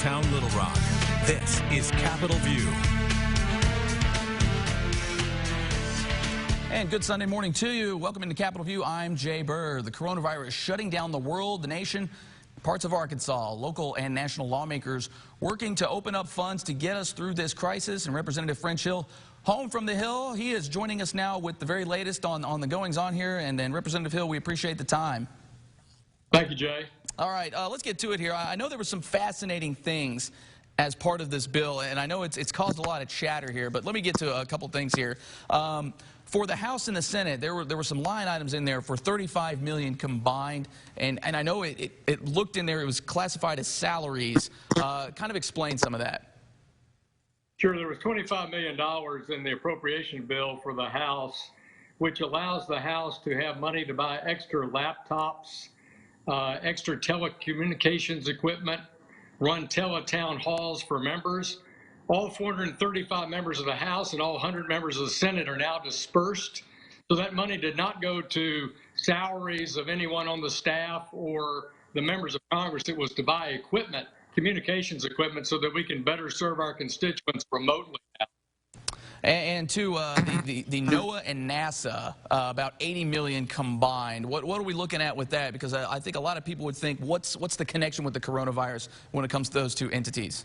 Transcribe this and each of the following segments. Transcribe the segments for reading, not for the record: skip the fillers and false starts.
downtown Little Rock. This is Capitol View. And good Sunday morning to you. Welcome into Capitol View. I'm Jay Burr. The coronavirus is shutting down the world, the nation, parts of Arkansas. Local and national lawmakers working to open up funds to get us through this crisis. And Representative French Hill, home from the Hill, he is joining us now with the very latest on the goings-on here. And Representative Hill, we appreciate the time. Thank you, Jay. All right, let's get to it here. I know there were some fascinating things as part of this bill, and I know it's caused a lot of chatter here, but let me get to a couple things here. For the House and the Senate, there were some line items in there for $35 million combined, and I know it looked in there, it was classified as salaries. Kind of explain some of that. Sure, there was $25 million in the appropriation bill for the House, which allows the House to have money to buy extra laptops, extra telecommunications equipment, run teletown halls for members. All 435 members of the House and all 100 members of the Senate are now dispersed. So that money did not go to salaries of anyone on the staff or the members of Congress. It was to buy equipment, communications equipment, so that we can better serve our constituents remotely now. And to the NOAA and NASA, about $80 million combined. What are we looking at with that? Because I think a lot of people would think, what's the connection with the coronavirus when it comes to those two entities?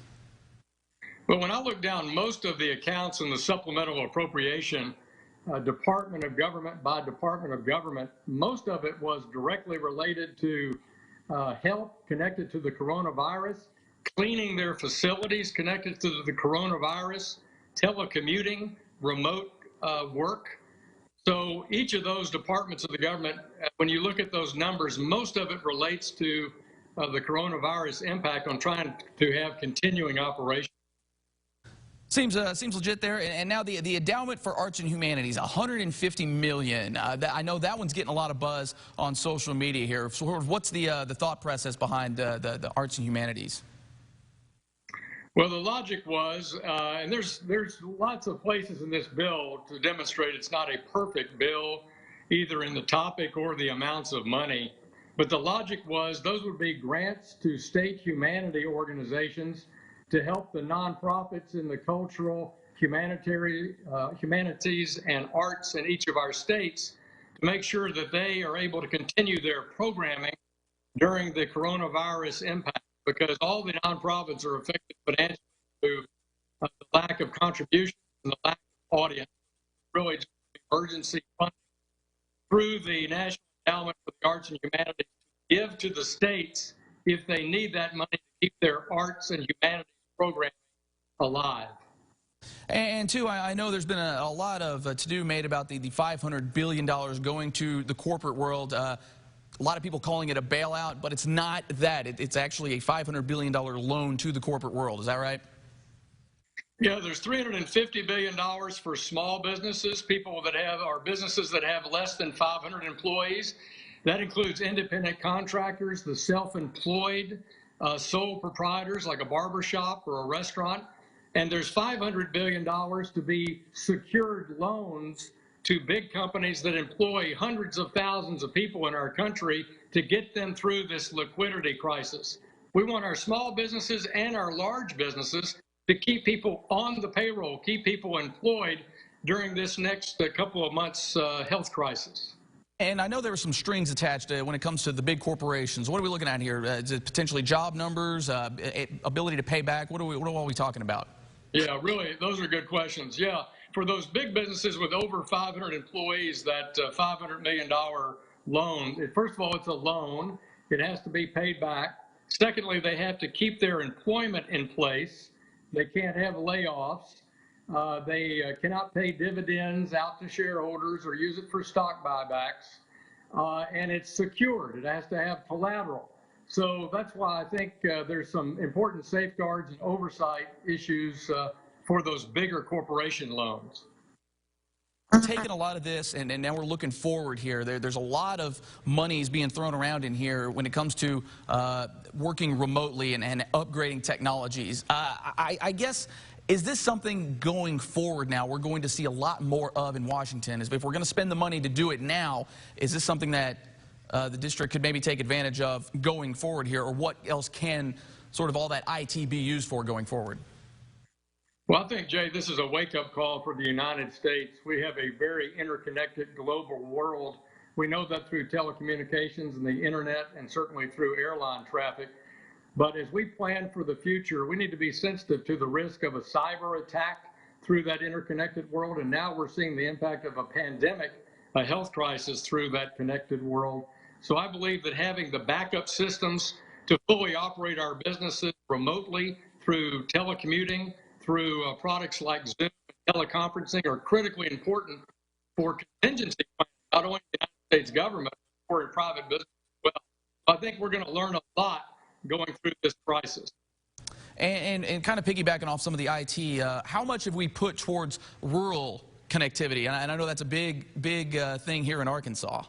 Well, when I look down most of the accounts in the supplemental appropriation, Department of Government by Department of Government, most of it was directly related to health connected to the coronavirus, cleaning their facilities connected to the coronavirus, telecommuting, remote work. So each of those departments of the government, when you look at those numbers, most of it relates to the coronavirus impact on trying to have continuing operations. Seems legit there. And now the endowment for arts and humanities, $150 million. I know that one's getting a lot of buzz on social media here. So what's the thought process behind the arts and humanities? Well, the logic was, and there's lots of places in this bill to demonstrate it's not a perfect bill, either in the topic or the amounts of money. But the logic was those would be grants to state humanity organizations to help the nonprofits in the cultural, humanities, and arts in each of our states to make sure that they are able to continue their programming during the coronavirus impact, because all the nonprofits are affected financially through the lack of contributions and the lack of audience. Really just emergency funding through the National Endowment for the Arts and Humanities to give to the states if they need that money to keep their arts and humanities program alive. And two, I know there's been a lot of to-do made about the $500 billion going to the corporate world. A lot of people calling it a bailout, but it's not that. It's actually a $500 billion loan to the corporate world. Is that right? Yeah, there's $350 billion for small businesses, people that have, or businesses that have less than 500 employees. That includes independent contractors, the self-employed, sole proprietors like a barber shop or a restaurant. And there's $500 billion to be secured loans to big companies that employ hundreds of thousands of people in our country to get them through this liquidity crisis. We want our small businesses and our large businesses to keep people on the payroll, keep people employed during this next couple of months health crisis. And I know there were some strings attached when it comes to the big corporations. What are we looking at here? Is it potentially job numbers, ability to pay back? What are we talking about? Yeah, really, those are good questions. Yeah, for those big businesses with over 500 employees, that $500 million loan, first of all, it's a loan. It has to be paid back. Secondly, they have to keep their employment in place. They can't have layoffs. They cannot pay dividends out to shareholders or use it for stock buybacks. And it's secured. It has to have collateral. So that's why I think there's some important safeguards and oversight issues for those bigger corporation loans. We're taking a lot of this, and now we're looking forward here. There's a lot of monies being thrown around in here when it comes to working remotely and upgrading technologies. I guess, is this something going forward now we're going to see a lot more of in Washington? If we're going to spend the money to do it now, is this something that the district could maybe take advantage of going forward here, or what else can sort of all that IT be used for going forward? Well, I think, Jay, this is a wake-up call for the United States. We have a very interconnected global world. We know that through telecommunications and the internet, and certainly through airline traffic. But as we plan for the future, we need to be sensitive to the risk of a cyber attack through that interconnected world. And now we're seeing the impact of a pandemic, a health crisis through that connected world. So I believe that having the backup systems to fully operate our businesses remotely through telecommuting, through products like Zoom and teleconferencing are critically important for contingency plans, not only in the United States government, but for private business as well. I think we're going to learn a lot going through this crisis. And kind of piggybacking off some of the IT, how much have we put towards rural connectivity? And I know that's a big thing here in Arkansas.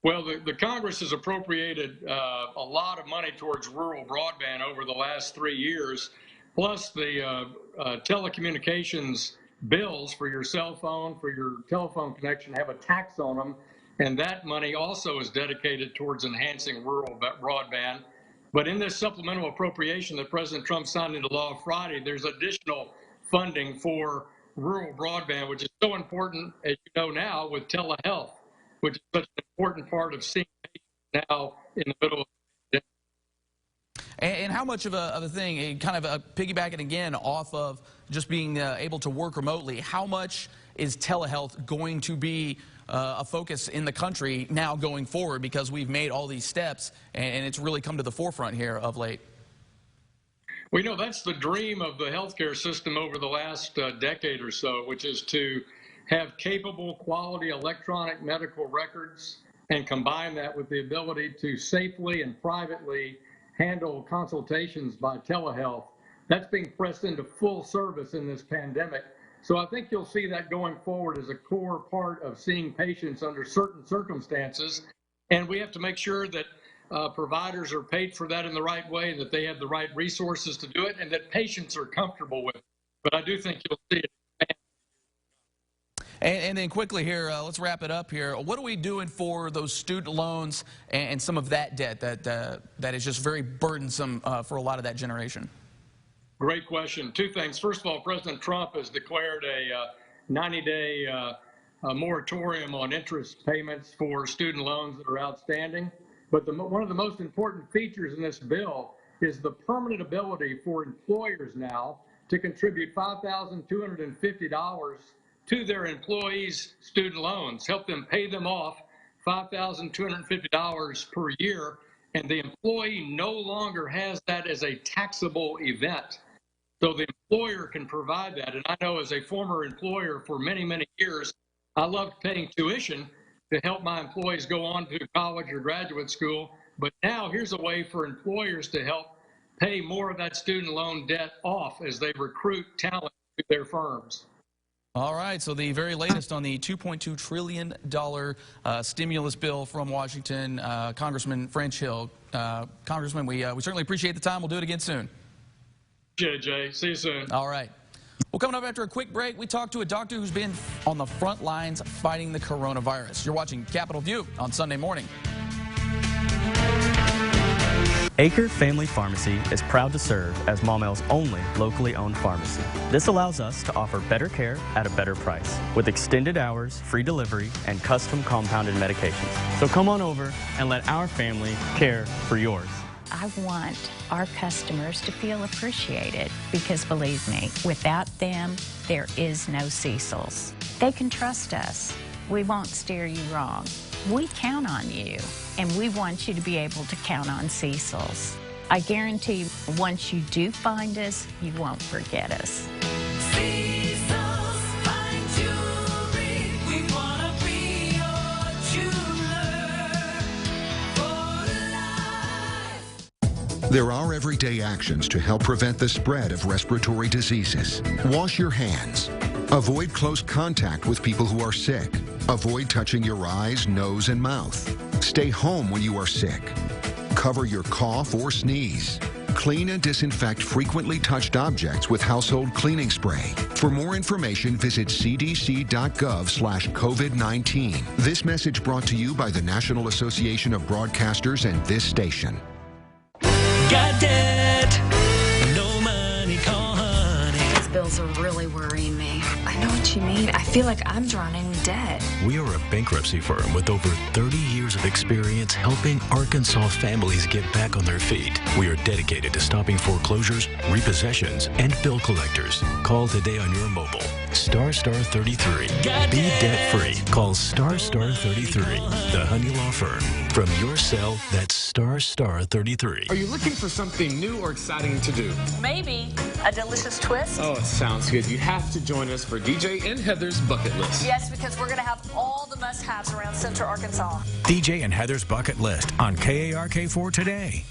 Well, the Congress has appropriated a lot of money towards rural broadband over the last 3 years, plus the telecommunications bills for your cell phone, for your telephone connection have a tax on them, and that money also is dedicated towards enhancing rural broadband. But in this supplemental appropriation that President Trump signed into law Friday, there's additional funding for rural broadband, which is so important, as you know now, with telehealth, which is such an important part of seeing patients now in the middle of the pandemic. And how much of a thing, kind of piggybacking again off of just being able to work remotely, how much is telehealth going to be a focus in the country now going forward, because we've made all these steps and it's really come to the forefront here of late? We know that's the dream of the healthcare system over the last decade or so, which is to have capable, quality electronic medical records and combine that with the ability to safely and privately handle consultations by telehealth. That's being pressed into full service in this pandemic. So I think you'll see that going forward as a core part of seeing patients under certain circumstances. And we have to make sure that providers are paid for that in the right way, and that they have the right resources to do it, and that patients are comfortable with it. But I do think you'll see it. And then quickly here, let's wrap it up here. What are we doing for those student loans and some of that debt that is just very burdensome for a lot of that generation? Great question. Two things. First of all, President Trump has declared a 90-day moratorium on interest payments for student loans that are outstanding. But one of the most important features in this bill is the permanent ability for employers now to contribute $5,250 to their employees' student loans, help them pay them off $5,250 per year, and the employee no longer has that as a taxable event. So the employer can provide that. And I know as a former employer for many, many years, I loved paying tuition to help my employees go on to college or graduate school. But now here's a way for employers to help pay more of that student loan debt off as they recruit talent to their firms. All right, so the very latest on the $2.2 trillion stimulus bill from Washington, Congressman French Hill. Congressman, we certainly appreciate the time. We'll do it again soon. Jay. See you soon. All right. Well, coming up after a quick break, we talk to a doctor who's been on the front lines fighting the coronavirus. You're watching Capitol View on Sunday morning. Acre Family Pharmacy is proud to serve as Maumel's only locally owned pharmacy. This allows us to offer better care at a better price with extended hours, free delivery, and custom compounded medications. So come on over and let our family care for yours. I want our customers to feel appreciated because, believe me, without them, there is no Cecil's. They can trust us. We won't steer you wrong. We count on you, and we want you to be able to count on Cecil's. I guarantee once you do find us, you won't forget us. Cecil's Fine Jewelry. We want to be your jeweler for life. There are everyday actions to help prevent the spread of respiratory diseases. Wash your hands. Avoid close contact with people who are sick. Avoid touching your eyes, nose, and mouth. Stay home when you are sick. Cover your cough or sneeze. Clean and disinfect frequently touched objects with household cleaning spray. For more information, visit cdc.gov/COVID-19. This message brought to you by the National Association of Broadcasters and this station. Got debt, no money, call honey. These bills are really worrying me. I know what you mean. I feel like I'm drowning in debt. We are a bankruptcy firm with over 30 years of experience helping Arkansas families get back on their feet. We are dedicated to stopping foreclosures, repossessions, and bill collectors. Call today on your mobile. Star 33. Be debt free. Call Star 33. The Honey Law Firm. From your cell, that's Star 33. Are you looking for something new or exciting to do? Maybe a delicious twist. Oh, it sounds good. You have to join us for DJ and Heather's Bucket List. Yes, because we're going to have all the must-haves around Central Arkansas. DJ and Heather's Bucket List on KARK4 today.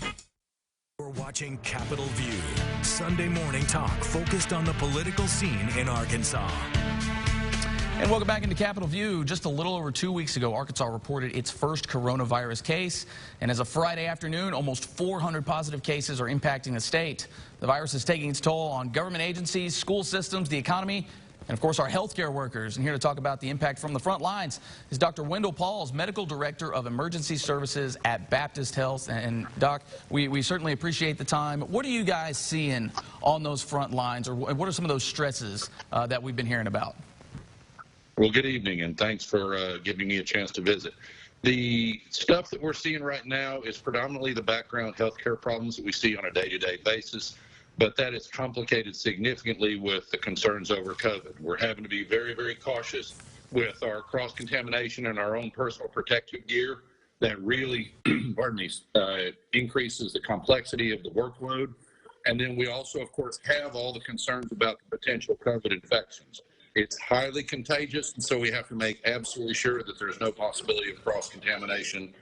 We're watching Capitol View, Sunday morning talk focused on the political scene in Arkansas. And welcome back into Capitol View. Just a little over 2 weeks ago, Arkansas reported its first coronavirus case. And as of Friday afternoon, almost 400 positive cases are impacting the state. The virus is taking its toll on government agencies, school systems, the economy, and of course our healthcare workers. And here to talk about the impact from the front lines is Dr. Wendell Pahls, Medical Director of Emergency Services at Baptist Health. And Doc, we certainly appreciate the time. What are you guys seeing on those front lines, or what are some of those stresses that we've been hearing about? Well, good evening, and thanks for giving me a chance to visit. The stuff that we're seeing right now is predominantly the background healthcare problems that we see on a day-to-day basis, but that is complicated significantly with the concerns over COVID. We're having to be very, very cautious with our cross-contamination and our own personal protective gear. That really, pardon me, increases the complexity of the workload. And then we also, of course, have all the concerns about the potential COVID infections. It's highly contagious, and so we have to make absolutely sure that there's no possibility of cross-contamination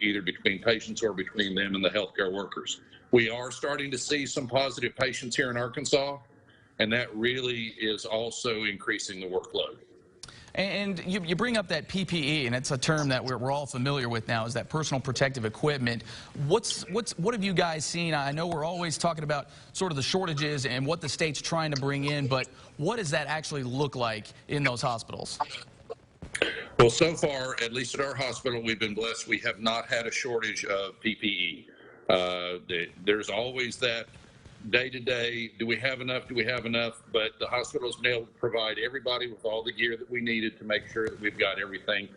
either between patients or between them and the healthcare workers. We are starting to see some positive patients here in Arkansas, and that really is also increasing the workload. And you bring up that PPE, and it's a term that we're all familiar with now, is that personal protective equipment. What have you guys seen? I know we're always talking about sort of the shortages and what the state's trying to bring in, but what does that actually look like in those hospitals? Well, so far, at least at our hospital, we've been blessed. We have not had a shortage of PPE. There's always that day-to-day, do we have enough, but the hospital's been able to provide everybody with all the gear that we needed to make sure that we've got everything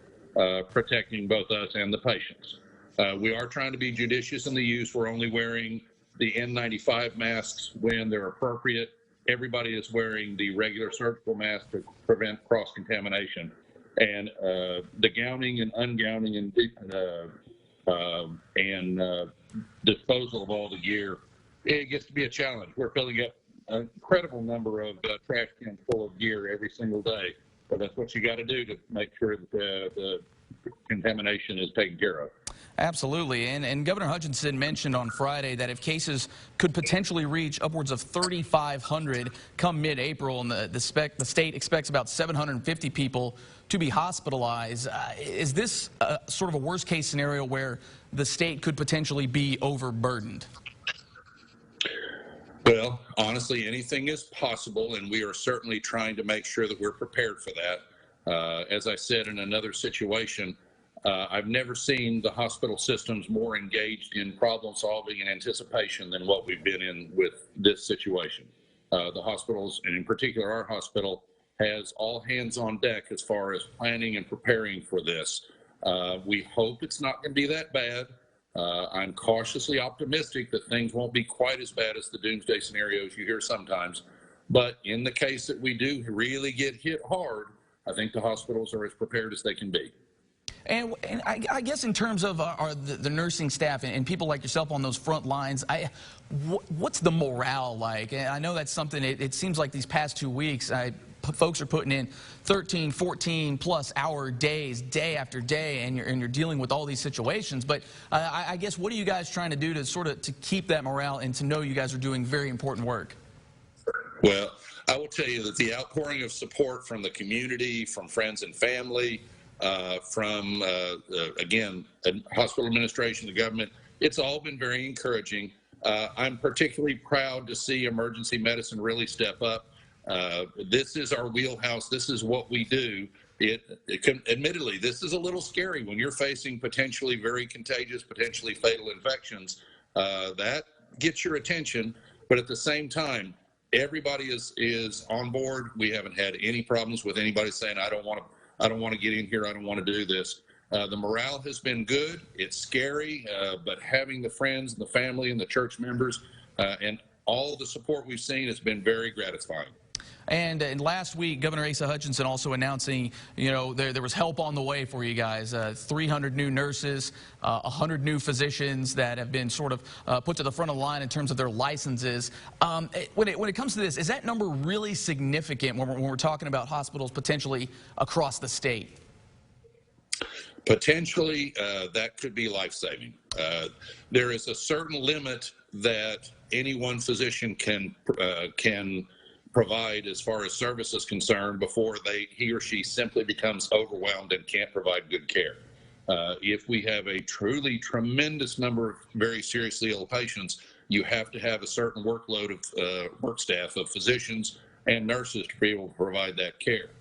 protecting both us and the patients. We are trying to be judicious in the use. We're only wearing the N95 masks when they're appropriate. Everybody is wearing the regular surgical mask to prevent cross-contamination. And the gowning and ungowning and disposal of all the gear, it gets to be a challenge. We're filling up an incredible number of trash cans full of gear every single day. But that's what you got to do to make sure that the contamination is taken care of. Absolutely. And Governor Hutchinson mentioned on Friday that if cases could potentially reach upwards of 3,500 come mid-April, and the state expects about 750 people to be hospitalized, is this sort of a worst-case scenario where the state could potentially be overburdened? Well, honestly, anything is possible, and we are certainly trying to make sure that we're prepared for that. As I said in another situation, I've never seen the hospital systems more engaged in problem solving and anticipation than what we've been in with this situation. The hospitals, and in particular our hospital, has all hands on deck as far as planning and preparing for this. We hope it's not going to be that bad. I'm cautiously optimistic that things won't be quite as bad as the doomsday scenarios you hear sometimes. But in the case that we do really get hit hard, I think the hospitals are as prepared as they can be. And I guess in terms of the nursing staff and people like yourself on those front lines, what's the morale like? And I know that's something, it seems like these past 2 weeks, folks are putting in 13, 14 plus hour days, day after day, and you're dealing with all these situations. But I guess what are you guys trying to do to sort of to keep that morale and to know you guys are doing very important work? Well, I will tell you that the outpouring of support from the community, from friends and family, from, again, the hospital administration, the government, it's all been very encouraging. I'm particularly proud to see emergency medicine really step up. This is our wheelhouse. This is what we do. Admittedly, this is a little scary when you're facing potentially very contagious, potentially fatal infections. That get your attention, but at the same time, everybody is on board. We haven't had any problems with anybody saying, I don't want to get in here, I don't want to do this. The morale has been good. It's scary, but having the friends and the family and the church members and all the support we've seen has been very gratifying. And last week, Governor Asa Hutchinson also announcing, there was help on the way for you guys. 300 new nurses, 100 new physicians that have been sort of put to the front of the line in terms of their licenses. When it comes to this, is that number really significant when we're talking about hospitals potentially across the state? Potentially, that could be life-saving. There is a certain limit that any one physician can provide as far as service is concerned before he or she simply becomes overwhelmed and can't provide good care. If we have a truly tremendous number of very seriously ill patients, you have to have a certain workload of work staff of physicians and nurses to be able to provide that care.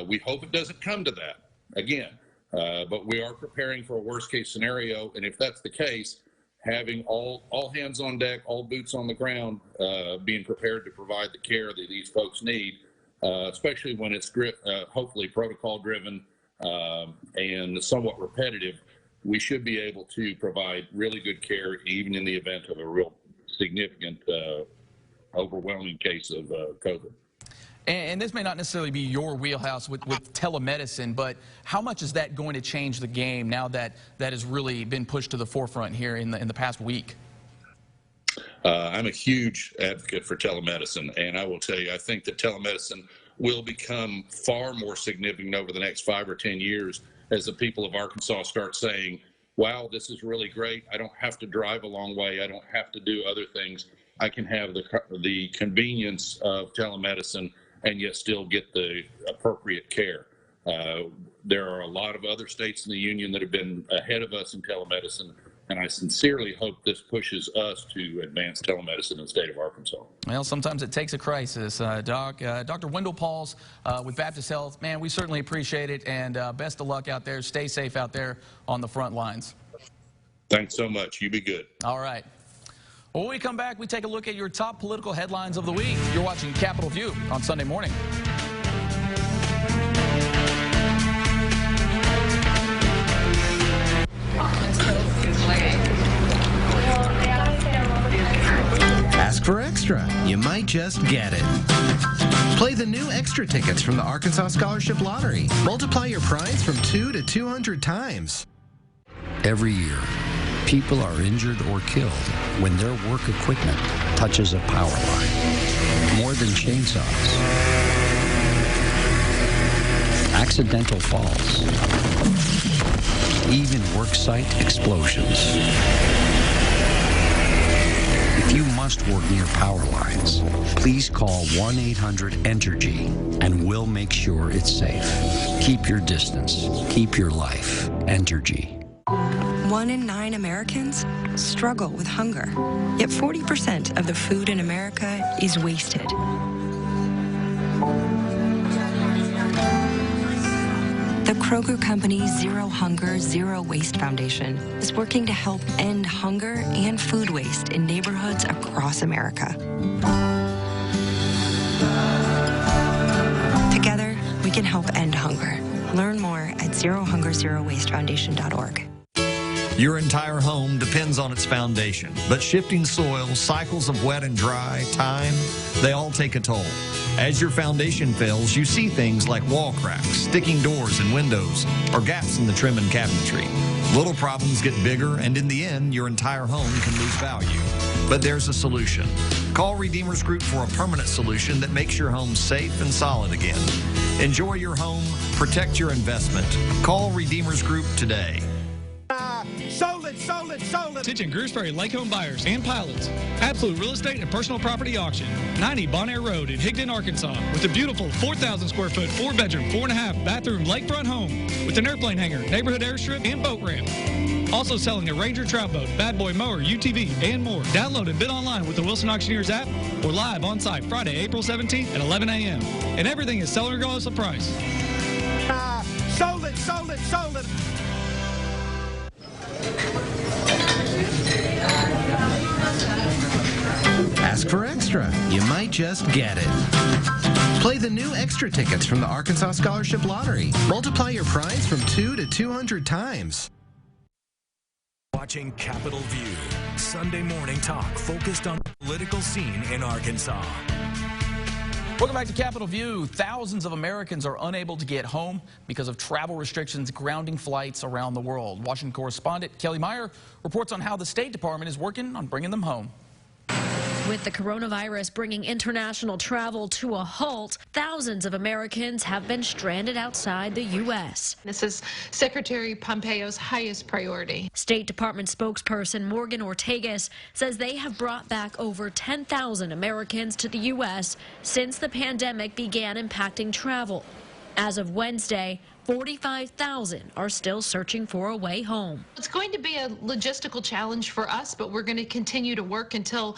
We hope it doesn't come to that again, but we are preparing for a worst case scenario, and if that's the case, having all hands on deck, all boots on the ground, being prepared to provide the care that these folks need, especially when it's hopefully protocol driven and somewhat repetitive, we should be able to provide really good care even in the event of a real significant, overwhelming case of COVID. And this may not necessarily be your wheelhouse with telemedicine, but how much is that going to change the game now that that has really been pushed to the forefront here in the past week? I'm a huge advocate for telemedicine, and I will tell you, I think that telemedicine will become far more significant over the next 5 or 10 years as the people of Arkansas start saying, wow, this is really great. I don't have to drive a long way. I don't have to do other things. I can have the convenience of telemedicine and yet still get the appropriate care. There are a lot of other states in the union that have been ahead of us in telemedicine, and I sincerely hope this pushes us to advance telemedicine in the state of Arkansas. Well, sometimes it takes a crisis, Doc. Dr. Wendell Pahls with Baptist Health, man, we certainly appreciate it, and best of luck out there. Stay safe out there on the front lines. Thanks so much. You be good. All right. When we come back, we take a look at your top political headlines of the week. You're watching Capitol View on Sunday morning. Ask for extra. You might just get it. Play the new extra tickets from the Arkansas Scholarship Lottery. Multiply your prize from 2 to 200 times. Every year, people are injured or killed when their work equipment touches a power line. More than chainsaws. Accidental falls. Even worksite explosions. If you must work near power lines, please call 1-800-ENERGY and we'll make sure it's safe. Keep your distance. Keep your life. Entergy. 1 in 9 Americans struggle with hunger, yet 40% of the food in America is wasted. The Kroger Company's Zero Hunger, Zero Waste Foundation is working to help end hunger and food waste in neighborhoods across America. Together, we can help end hunger. Learn more at zerohungerzerowastefoundation.org. Your entire home depends on its foundation, but shifting soil, cycles of wet and dry, time, they all take a toll. As your foundation fails, you see things like wall cracks, sticking doors and windows, or gaps in the trim and cabinetry. Little problems get bigger, and in the end, your entire home can lose value. But there's a solution. Call Redeemers Group for a permanent solution that makes your home safe and solid again. Enjoy your home, protect your investment. Call Redeemers Group today. Sold it. Attention Greersbury Lake home buyers and pilots. Absolute real estate and personal property auction. 90 Bonaire Road in Higdon, Arkansas. With a beautiful 4,000 square foot, 4-bedroom, 4.5 bathroom lakefront home. With an airplane hangar, neighborhood airstrip, and boat ramp. Also selling a Ranger trout boat, Bad Boy mower, UTV, and more. Download and bid online with the Wilson Auctioneers app or live on site Friday, April 17th at 11 a.m. And everything is seller regardless of price. Sold it. Ask for extra. You might just get it. Play the new extra tickets from the Arkansas Scholarship Lottery. Multiply your prize from 2 to 200 times. Watching Capitol View, Sunday morning talk focused on the political scene in Arkansas. Welcome back to Capitol View. Thousands of Americans are unable to get home because of travel restrictions grounding flights around the world. Washington correspondent Kelly Meyer reports on how the State Department is working on bringing them home. With the coronavirus bringing international travel to a halt, thousands of Americans have been stranded outside the U.S. This is Secretary Pompeo's highest priority. State Department spokesperson Morgan Ortagus says they have brought back over 10,000 Americans to the U.S. since the pandemic began impacting travel. As of Wednesday, 45,000 are still searching for a way home. It's going to be a logistical challenge for us, but we're going to continue to work until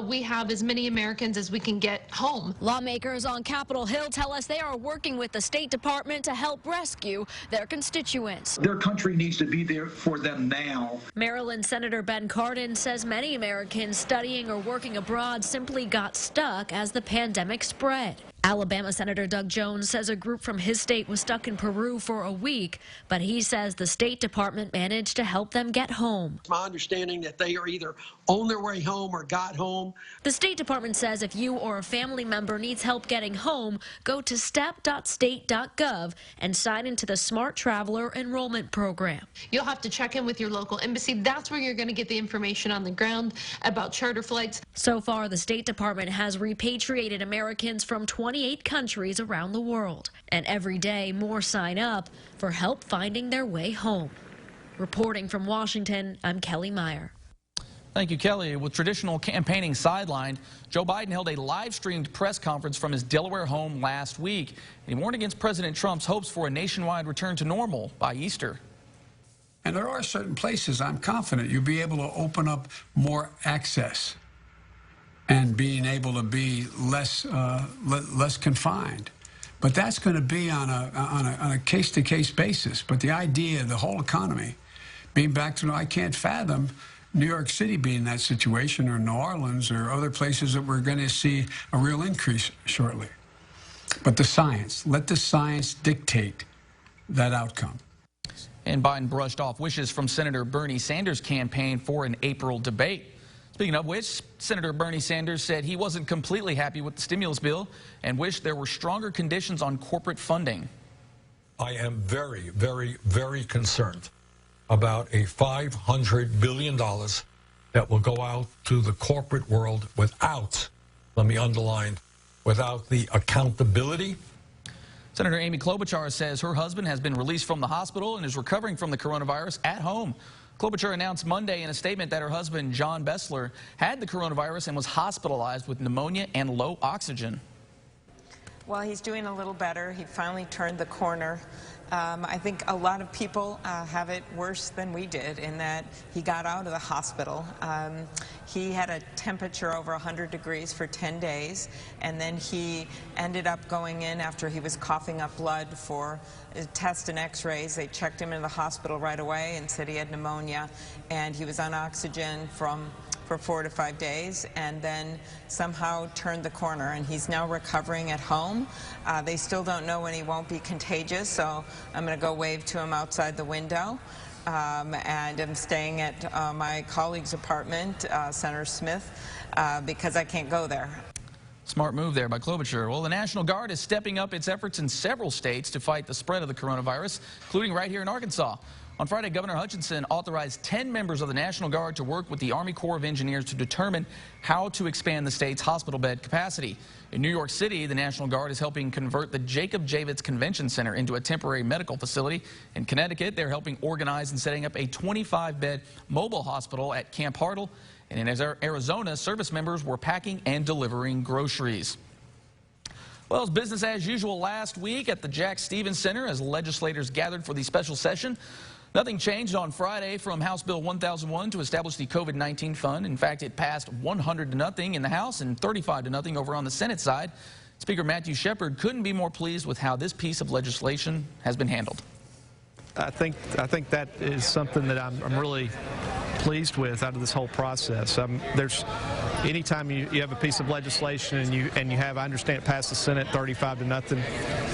we have as many Americans as we can get home. Lawmakers on Capitol Hill tell us they are working with the State Department to help rescue their constituents. Their country needs to be there for them now. Maryland Senator Ben Cardin says many Americans studying or working abroad simply got stuck as the pandemic spread. Alabama Senator Doug Jones says a group from his state was stuck in Peru for a week, but he says the State Department managed to help them get home. It's my understanding that they are either on their way home or got home. The State Department says if you or a family member needs help getting home, go to step.state.gov and sign into the Smart Traveler Enrollment Program. You'll have to check in with your local embassy. That's where you're going to get the information on the ground about charter flights. So far, the State Department has repatriated Americans from 28 countries around the world. And every day, more sign up for help finding their way home. Reporting from Washington, I'm Kelly Meyer. Thank you, Kelly. With traditional campaigning sidelined, Joe Biden held a live-streamed press conference from his Delaware home last week. He warned against President Trump's hopes for a nationwide return to normal by Easter. And there are certain places I'm confident you'll be able to open up more access and being able to be less confined. But that's going to be on a case-to-case basis. But the idea of the whole economy being back to, I can't fathom New York City being in that situation, or New Orleans, or other places that we're going to see a real increase shortly. But the science, let the science dictate that outcome. And Biden brushed off wishes from Senator Bernie Sanders' campaign for an April debate. Speaking of which, Senator Bernie Sanders said he wasn't completely happy with the stimulus bill and wished there were stronger conditions on corporate funding. I am very, very, very concerned about a $500 billion that will go out to the corporate world without, let me underline, without the accountability. Senator Amy Klobuchar says her husband has been released from the hospital and is recovering from the coronavirus at home. Klobuchar announced Monday in a statement that her husband, John Bessler, had the coronavirus and was hospitalized with pneumonia and low oxygen. Well, he's doing a little better. He finally turned the corner. I think a lot of people have it worse than we did in that he got out of the hospital. He had a temperature over 100 degrees for 10 days, and then he ended up going in after he was coughing up blood for tests and x-rays. They checked him in the hospital right away and said he had pneumonia, and he was on oxygen for 4 to 5 days, and then somehow turned the corner, and he's now recovering at home. They still don't know when he won't be contagious, so I'm going to go wave to him outside the window. And I'm staying at my colleague's apartment, Senator Smith, because I can't go there. Smart move there by Klobuchar. Well, the National Guard is stepping up its efforts in several states to fight the spread of the coronavirus, including right here in Arkansas. On Friday, Governor Hutchinson authorized 10 members of the National Guard to work with the Army Corps of Engineers to determine how to expand the state's hospital bed capacity. In New York City, the National Guard is helping convert the Jacob Javits Convention Center into a temporary medical facility. In Connecticut, they're helping organize and setting up a 25-bed mobile hospital at Camp Hartle. And in Arizona, service members were packing and delivering groceries. Well, it's business as usual last week at the Jack Stevens Center as legislators gathered for the special session. Nothing changed on Friday from House Bill 1001 to establish the COVID-19 fund. In fact, it passed 100-0 in the House and 35-0 over on the Senate side. Speaker Matthew Shepard couldn't be more pleased with how this piece of legislation has been handled. I think that is something that I'm really pleased with out of this whole process. There's anytime you have a piece of legislation and you have, I understand it passed the Senate 35-0,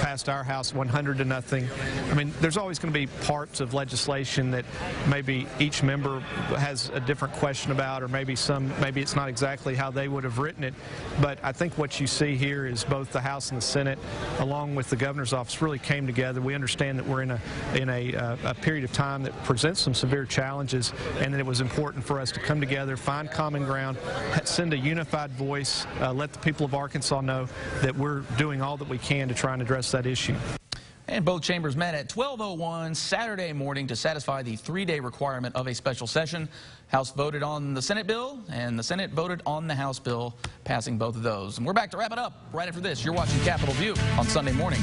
passed our House 100-0. I mean, there's always going to be parts of legislation that maybe each member has a different question about, or maybe it's not exactly how they would have written it. But I think what you see here is both the House and the Senate, along with the governor's office, really came together. We understand that we're in a period of time that presents some severe challenges, and that it was important for us to come together, find common ground, send a unified voice, let the people of Arkansas know that we're doing all that we can to try and address that issue. And both chambers met at 12:01 Saturday morning to satisfy the 3-day requirement of a special session. House voted on the Senate bill, and the Senate voted on the House bill, passing both of those. And we're back to wrap it up right after this. You're watching Capitol View on Sunday morning.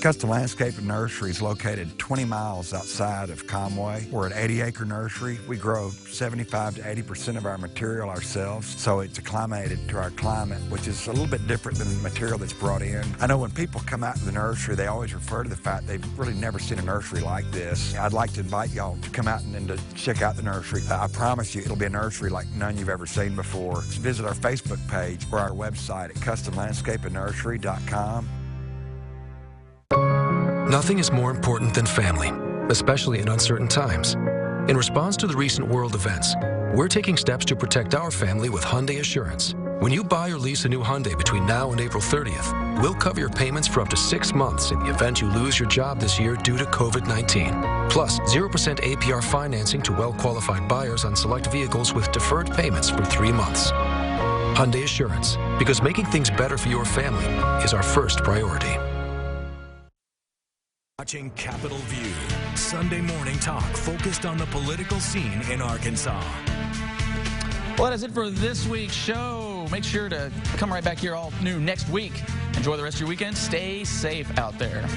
Custom Landscape and Nursery is located 20 miles outside of Conway. We're an 80-acre nursery. We grow 75 to 80% of our material ourselves, so it's acclimated to our climate, which is a little bit different than the material that's brought in. I know when people come out to the nursery, they always refer to the fact they've really never seen a nursery like this. I'd like to invite y'all to come out and to check out the nursery. I promise you it'll be a nursery like none you've ever seen before. Visit our Facebook page or our website at customlandscapeandnursery.com. Nothing is more important than family, especially in uncertain times. In response to the recent world events, we're taking steps to protect our family with Hyundai Assurance. When you buy or lease a new Hyundai between now and April 30th, we'll cover your payments for up to 6 months in the event you lose your job this year due to COVID-19. Plus, 0% APR financing to well-qualified buyers on select vehicles with deferred payments for 3 months. Hyundai Assurance, because making things better for your family is our first priority. Watching Capitol View, Sunday morning talk focused on the political scene in Arkansas. Well, that is it for this week's show. Make sure to come right back here all new next week. Enjoy the rest of your weekend. Stay safe out there.